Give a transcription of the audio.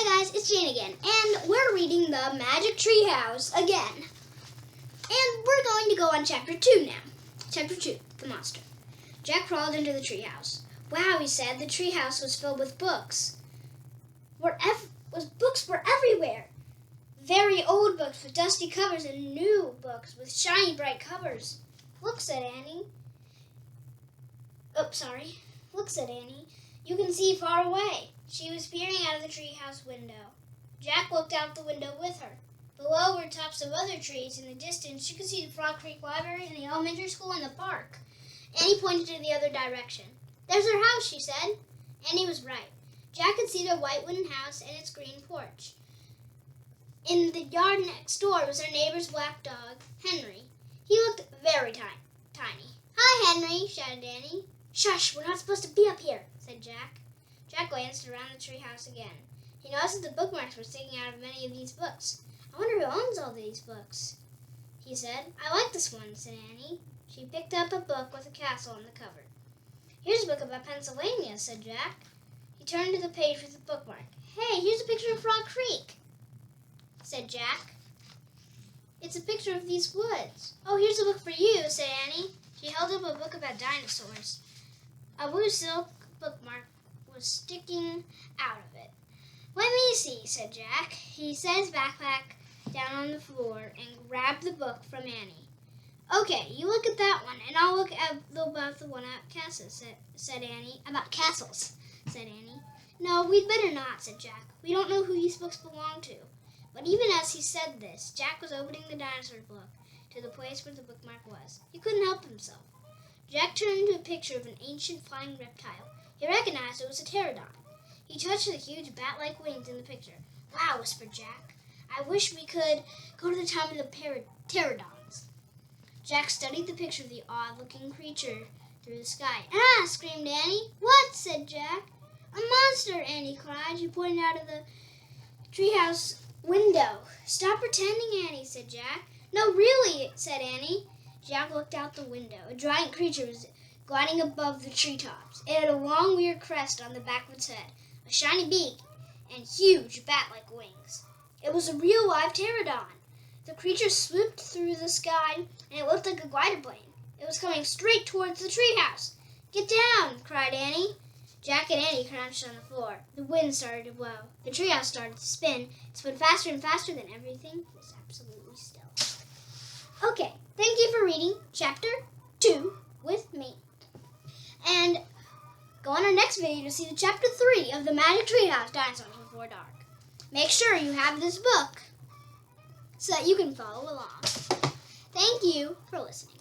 Hi guys, it's Jane again, and we're reading the Magic Treehouse again. And we're going to go on Chapter 2 now. Chapter 2, The Monster. Jack crawled into the treehouse. Wow, he said, the treehouse was filled with books. Books were everywhere. Very old books with dusty covers and new books with shiny bright covers. Look, said Annie. Look, said Annie. You can see far away. She was peering out of the treehouse window. Jack looked out the window with her. Below were tops of other trees. In the distance, you could see the Frog Creek Library and the elementary school and the park. Annie pointed in the other direction. There's her house, she said. Annie was right. Jack could see the white wooden house and its green porch. In the yard next door was their neighbor's black dog, Henry. He looked very tiny. Hi, Henry, shouted Annie. Shush, we're not supposed to be up here, said Jack. Jack glanced around the treehouse again. He noticed that the bookmarks were sticking out of many of these books. I wonder who owns all these books, he said. I like this one, said Annie. She picked up a book with a castle on the cover. Here's a book about Pennsylvania, said Jack. He turned to the page with the bookmark. Hey, here's a picture of Frog Creek, said Jack. It's a picture of these woods. Oh, here's a book for you, said Annie. She held up a book about dinosaurs. A blue silk bookmark was sticking out of it. Let me see, said Jack. He set his backpack down on the floor and grabbed the book from Annie. Okay, you look at that one, and I'll look at about the one at castles, said Annie. About castles, said Annie. No, we'd better not, said Jack. We don't know who these books belong to. But even as he said this, Jack was opening the dinosaur book to the place where the bookmark was. He couldn't help himself. Jack turned to a picture of an ancient flying reptile. He recognized it was a pterodon. He touched the huge bat-like wings in the picture. Wow, whispered Jack. I wish we could go to the time of the pterodons. Jack studied the picture of the odd-looking creature through the sky. Ah, screamed Annie. What? Said Jack. A monster, Annie cried. She pointed out of the treehouse window. Stop pretending, Annie, said Jack. No, really, said Annie. Jack looked out the window. A giant creature was gliding above the treetops. It had a long, weird crest on the back of its head, a shiny beak, and huge bat-like wings. It was a real live pterodon. The creature swooped through the sky, and it looked like a glider plane. It was coming straight towards the treehouse. Get down, cried Annie. Jack and Annie crouched on the floor. The wind started to blow. The treehouse started to spin. It spun faster and faster than everything was absolutely still. Okay, thank you for reading Chapter 2 with me. And go on our next video to see the Chapter 3 of the Magic Treehouse, Dinosaurs Before Dark. Make sure you have this book so that you can follow along. Thank you for listening.